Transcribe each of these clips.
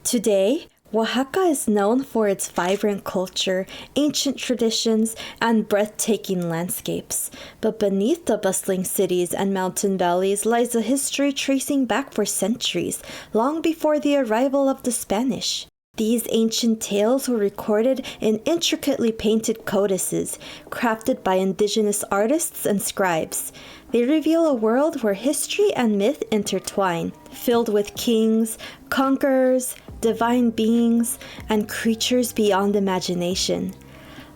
Today, Oaxaca is known for its vibrant culture, ancient traditions, and breathtaking landscapes. But beneath the bustling cities and mountain valleys lies a history tracing back for centuries, long before the arrival of the Spanish. These ancient tales were recorded in intricately painted codices, crafted by indigenous artists and scribes. They reveal a world where history and myth intertwine, filled with kings, conquerors, divine beings, and creatures beyond imagination.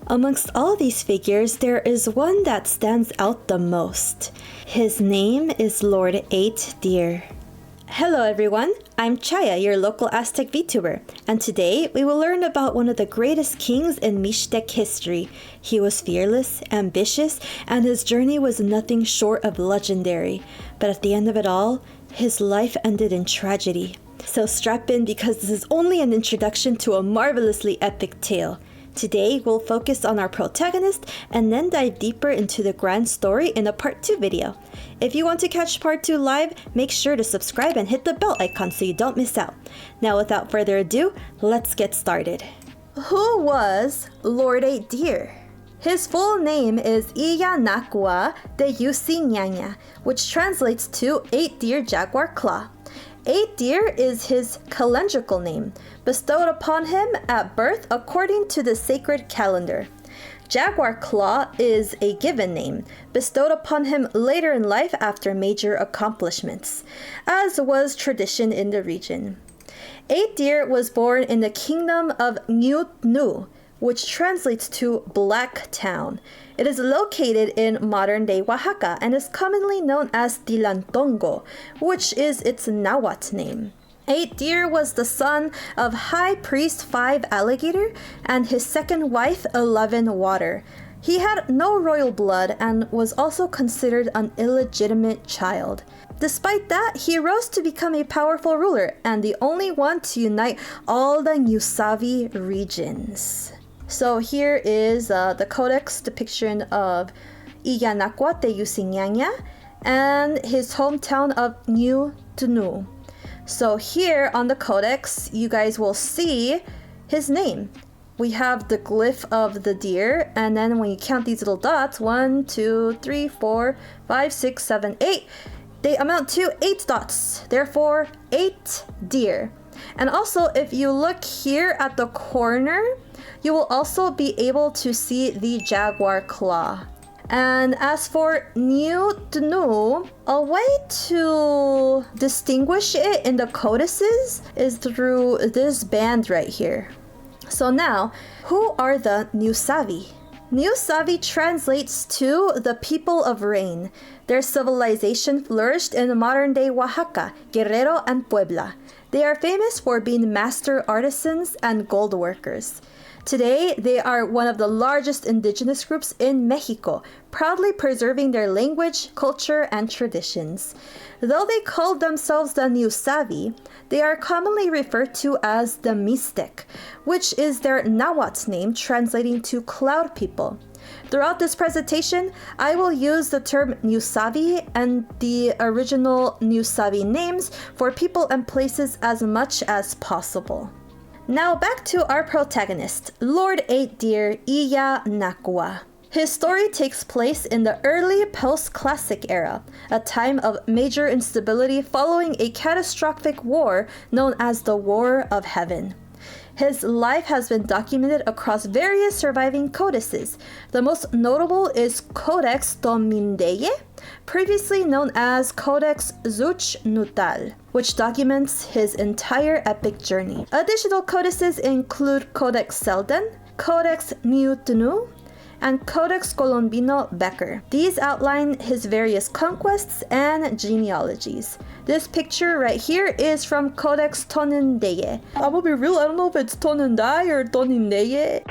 Amongst all these figures, there is one that stands out the most. His name is Lord 8 Deer. Hello everyone, I'm Chaya, your local Aztec VTuber, and today we will learn about one of the greatest kings in Mixtec history. He was fearless, ambitious, and his journey was nothing short of legendary. But at the end of it all, his life ended in tragedy. So strap in because this is only an introduction to a marvelously epic tale. Today, we'll focus on our protagonist and then dive deeper into the grand story in a part 2 video. If you want to catch part 2 live, make sure to subscribe and hit the bell icon so you don't miss out. Now without further ado, let's get started. Who was Lord 8 Deer? His full name is Iyanakwa de Yusiñaña, which translates to 8 Deer Jaguar Claw. 8 Deer is his calendrical name, bestowed upon him at birth according to the sacred calendar. Jaguar Claw is a given name, bestowed upon him later in life after major accomplishments, as was tradition in the region. 8 Deer was born in the kingdom of Ñuu Tnoo, which translates to Black Town. It is located in modern-day Oaxaca and is commonly known as Tilantongo, which is its Nahuatl name. 8 Deer was the son of High Priest 5 Alligator and his second wife 11 Water. He had no royal blood and was also considered an illegitimate child. Despite that, he rose to become a powerful ruler and the only one to unite all the Ñuu Savi regions. So here is the codex depiction of Iyanakwa de Yusiñaña and his hometown of Ñuu Tnoo. So here on the codex, you guys will see his name. We have the glyph of the deer, and then when you count these little dots, 1, 2, 3, 4, 5, 6, 7, 8, they amount to 8 dots. Therefore, 8 deer. And also, if you look here at the corner, you will also be able to see the jaguar claw. And as for Ñuu Tnoo, a way to distinguish it in the codices is through this band right here. So now, who are the Ñuu Savi? Ñuu Savi translates to the people of rain. Their civilization flourished in modern-day Oaxaca, Guerrero, and Puebla. They are famous for being master artisans and gold workers. Today, they are one of the largest indigenous groups in Mexico, proudly preserving their language, culture, and traditions. Though they called themselves the Ñuu Savi, they are commonly referred to as the Mixtec, which is their Nahuatl name translating to cloud people. Throughout this presentation, I will use the term Ñuu Savi and the original Ñuu Savi names for people and places as much as possible. Now back to our protagonist, Lord 8 Deer Iyanakwa. His story takes place in the early post-classic era, a time of major instability following a catastrophic war known as the War of Heaven. His life has been documented across various surviving codices. The most notable is Codex Domindeye, previously known as Codex Zuchnutal, which documents his entire epic journey. Additional codices include Codex Selden, Codex Ñuu Tnoo, and Codex Colombino Becker. These outline his various conquests and genealogies. This picture right here is from Codex Tonindeye. I'm gonna be real, I don't know if it's Tonindai or Tonindeye.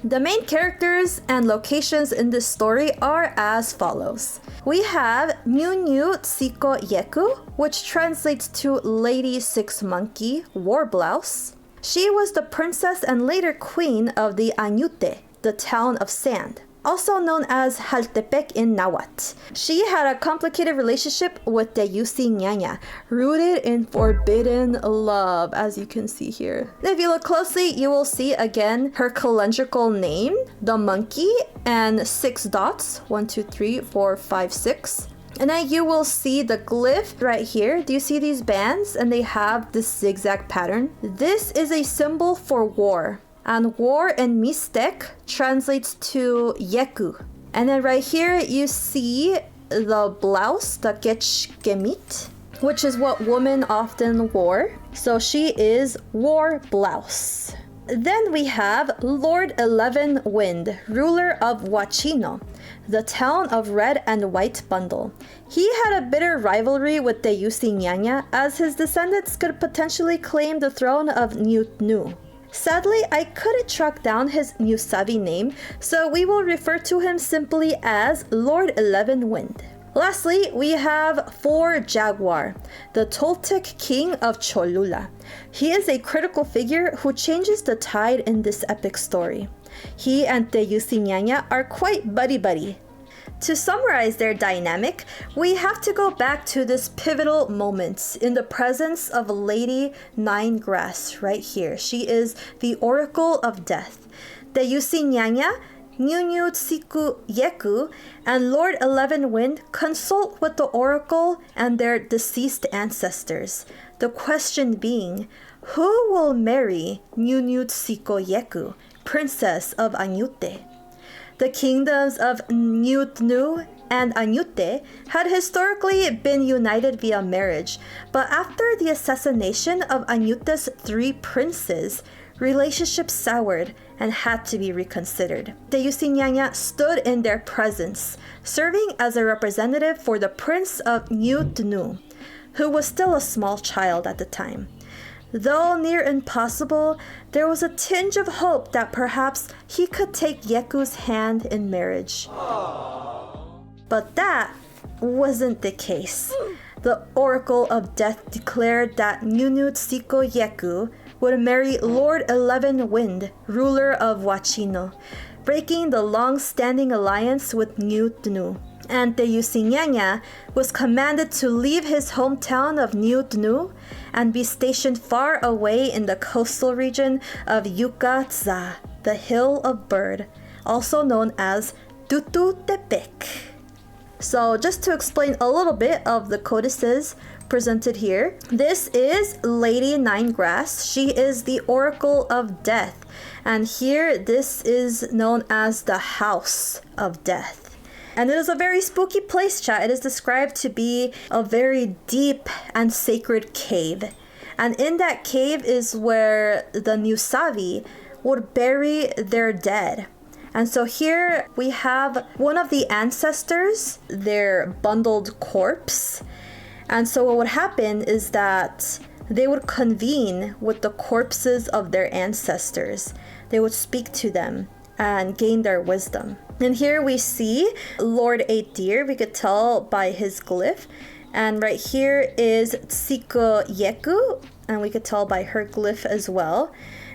The main characters and locations in this story are as follows. We have Ñuu Tsiko Yeku, which translates to Lady Six Monkey War Blouse. She was the princess and later queen of the Añute, the town of sand. also known as Jaltepec in Nahuatl. She had a complicated relationship with the Yusi Ñaña, rooted in forbidden love, as you can see here. If you look closely, you will see again her calendrical name, the monkey, and 6 dots, 1, 2, 3, 4, 5, 6. And then you will see the glyph right here. Do you see these bands? And they have this zigzag pattern. This is a symbol for war. And war in Mixtec translates to Yeku. And then right here you see the blouse, the quechquemit, which is what women often wore. So she is war blouse. Then we have Lord 11 Wind, ruler of Huachino, the town of red and white bundle. He had a bitter rivalry with the Yusi Ñaña, as his descendants could potentially claim the throne of Ñuu Tnoo. Sadly, I couldn't track down his Ñuu Savi name, so we will refer to him simply as Lord 11 Wind. Lastly, we have 4 Jaguar, the Toltec king of Cholula. He is a critical figure who changes the tide in this epic story. He and the Yusi Ñaña are quite buddy-buddy. To summarize their dynamic, we have to go back to this pivotal moment in the presence of Lady Ninegrass right here. She is the Oracle of Death. The Yusi Ñaña, Ñuu Tnoo Yeku, and Lord 11 Wind consult with the Oracle and their deceased ancestors. The question being, who will marry Ñuu Tnoo Yeku, Princess of Añute? The kingdoms of Ñuu Tnoo and Añute had historically been united via marriage, but after the assassination of Añute's 3 princes, relationships soured and had to be reconsidered. The Yusi Ñaña stood in their presence, serving as a representative for the Prince of Ñuu Tnoo, who was still a small child at the time. Though near impossible, there was a tinge of hope that perhaps he could take Yeku's hand in marriage. But that wasn't the case. The Oracle of Death declared that Ñuu Tnoo Yeku would marry Lord 11 Wind, ruler of Huachino, breaking the long-standing alliance with Ñuu Tnoo. And the Yusi Ñaña was commanded to leave his hometown of Ñuu Tnoo and be stationed far away in the coastal region of Dzaa, the Hill of Bird, also known as Tututepec. So just to explain a little bit of the codices presented here, this is Lady Ninegrass. She is the Oracle of Death. And here, this is known as the House of Death. And it is a very spooky place, chat. It is described to be a very deep and sacred cave. And in that cave is where the Ñuu Savi would bury their dead. And so here we have one of the ancestors, their bundled corpse. And so what would happen is that they would convene with the corpses of their ancestors. They would speak to them and gain their wisdom. And here we see Lord 8 Deer, we could tell by his glyph. And right here is Tsiko Yeku, and we could tell by her glyph as well.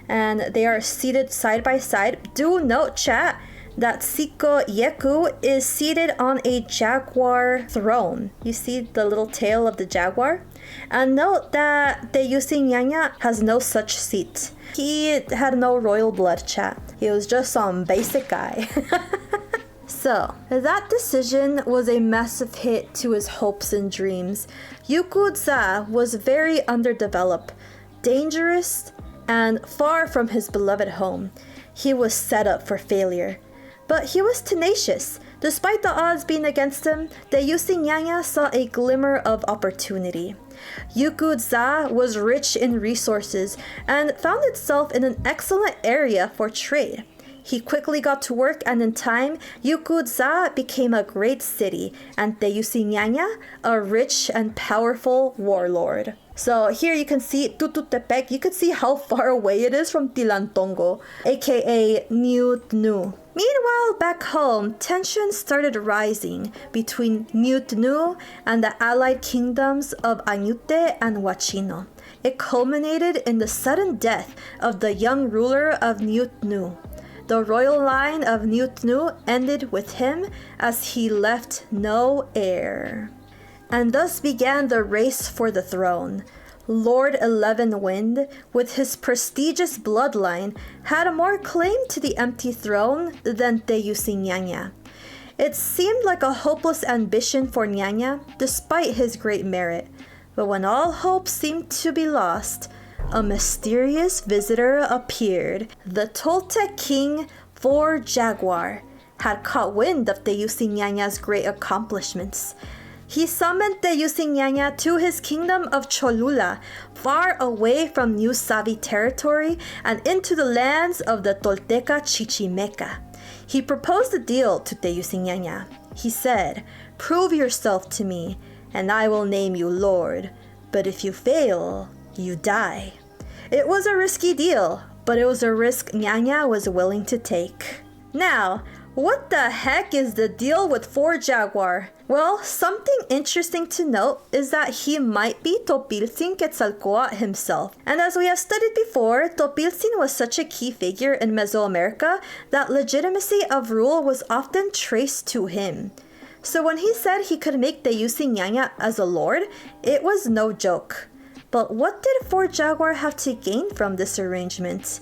And they are seated side by side. Do note, chat, that Tsiko Yeku is seated on a jaguar throne. You see the little tail of the jaguar? And note that the Yusi Ñaña has no such seat. He had no royal blood, chat. He was just some basic guy. So, that decision was a massive hit to his hopes and dreams. Yucu Dzaa was very underdeveloped, dangerous, and far from his beloved home. He was set up for failure. But he was tenacious. Despite the odds being against him, the Yusi Ñaña saw a glimmer of opportunity. Yucu Dzaa was rich in resources and found itself in an excellent area for trade. He quickly got to work, and in time, Yucu Dzaa became a great city, and the Yusi Ñaña a rich and powerful warlord. So here you can see Tututepec. You can see how far away it is from Tilantongo, aka Ñuu Tnoo. Meanwhile, back home, tensions started rising between Ñuu Tnoo and the allied kingdoms of Añute and Huachino. It culminated in the sudden death of the young ruler of Ñuu Tnoo. The royal line of Ñuu Tnoo ended with him as he left no heir. And thus began the race for the throne. Lord 11 Wind, with his prestigious bloodline, had more claim to the empty throne than Ñaña. It seemed like a hopeless ambition for Ñaña, despite his great merit. But when all hope seemed to be lost, a mysterious visitor appeared. The Toltec king, Jaguar, had caught wind of Ñaña's great accomplishments. He summoned Ñaña to his kingdom of Cholula, far away from Ñuu Savi territory and into the lands of the Tolteca Chichimeca. He proposed a deal to Ñaña. He said, "Prove yourself to me, and I will name you Lord. But if you fail, you die." It was a risky deal, but it was a risk Ñaña was willing to take. Now, what the heck is the deal with Jaguar? Well, something interesting to note is that he might be Topiltzin Quetzalcoatl himself. And as we have studied before, Topiltzin was such a key figure in Mesoamerica that legitimacy of rule was often traced to him. So when he said he could make Ñaña as a lord, it was no joke. But what did Jaguar have to gain from this arrangement?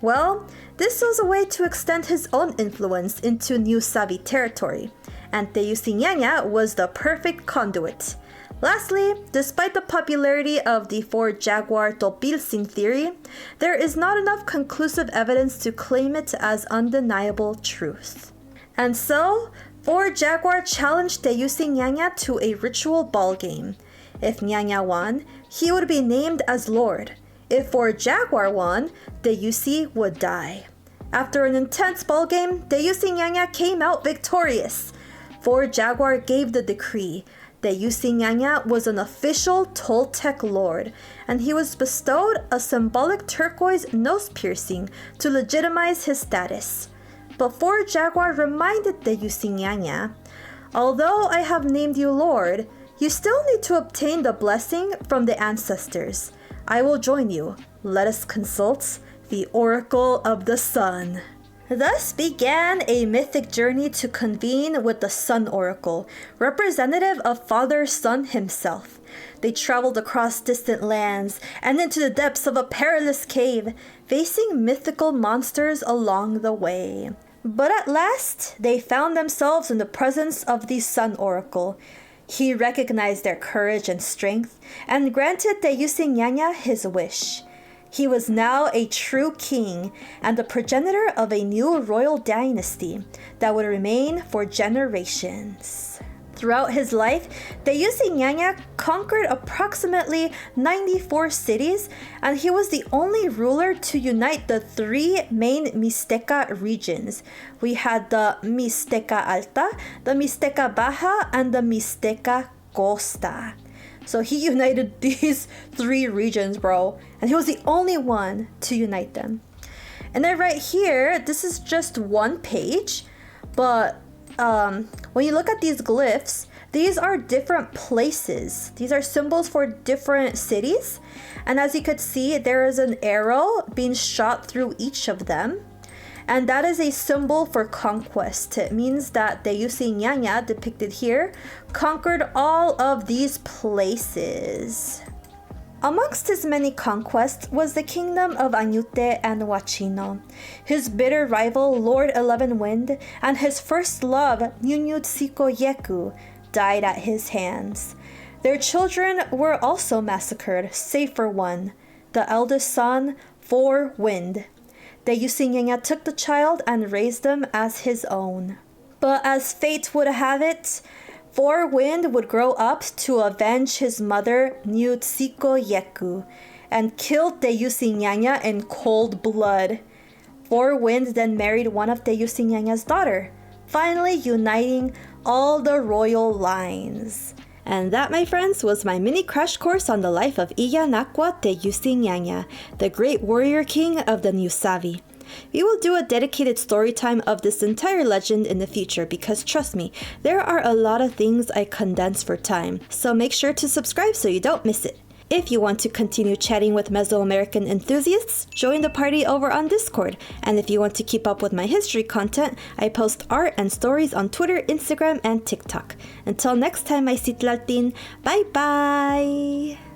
Well, this was a way to extend his own influence into Ñuu Savi territory, and Ñaña was the perfect conduit. Lastly, despite the popularity of the Jaguar Topiltzin theory, there is not enough conclusive evidence to claim it as undeniable truth. And so, Jaguar challenged Ñaña to a ritual ball game. If Ñaña won, he would be named as Lord. If Jaguar won, would die. After an intense ballgame, Ñaña came out victorious. Jaguar gave the decree. Ñaña was an official Toltec lord, and he was bestowed a symbolic turquoise nose piercing to legitimize his status. But Jaguar reminded Ñaña, "Although I have named you Lord, you still need to obtain the blessing from the ancestors. I will join you. Let us consult the Oracle of the Sun." Thus began a mythic journey to convene with the Sun Oracle, representative of Father Sun himself. They traveled across distant lands and into the depths of a perilous cave, facing mythical monsters along the way. But at last, they found themselves in the presence of the Sun Oracle. He recognized their courage and strength and granted Ñaña his wish. He was now a true king and the progenitor of a new royal dynasty that would remain for generations. Throughout his life, Ñaña conquered approximately 94 cities, and he was the only ruler to unite the three main Mixteca regions. We had the Mixteca Alta, the Mixteca Baja, and the Mixteca Costa. So he united these three regions, bro, and he was the only one to unite them. And then right here, this is just one page, but when you look at these glyphs, these are different places. These are symbols for different cities. And as you could see, there is an arrow being shot through each of them. And that is a symbol for conquest. It means that Ñaña, depicted here, conquered all of these places. Amongst his many conquests was the kingdom of Añute and Huachino. His bitter rival, Lord 11 Wind, and his first love, Yucu, died at his hands. Their children were also massacred, save for one, the eldest son, Wind. Ñaña took the child and raised them as his own. But as fate would have it, Wind would grow up to avenge his mother, Yucu, and killed Ñaña in cold blood. Wind then married one of Ñaña's daughter, finally uniting all the royal lines. And that, my friends, was my mini crash course on the life of Iyanaqua Ñaña, the great warrior king of the Ñuu Savi. We will do a dedicated story time of this entire legend in the future because trust me, there are a lot of things I condensed for time, so make sure to subscribe so you don't miss it. If you want to continue chatting with Mesoamerican enthusiasts, join the party over on Discord. And if you want to keep up with my history content, I post art and stories on Twitter, Instagram, and TikTok. Until next time, my Citlaltin, bye bye!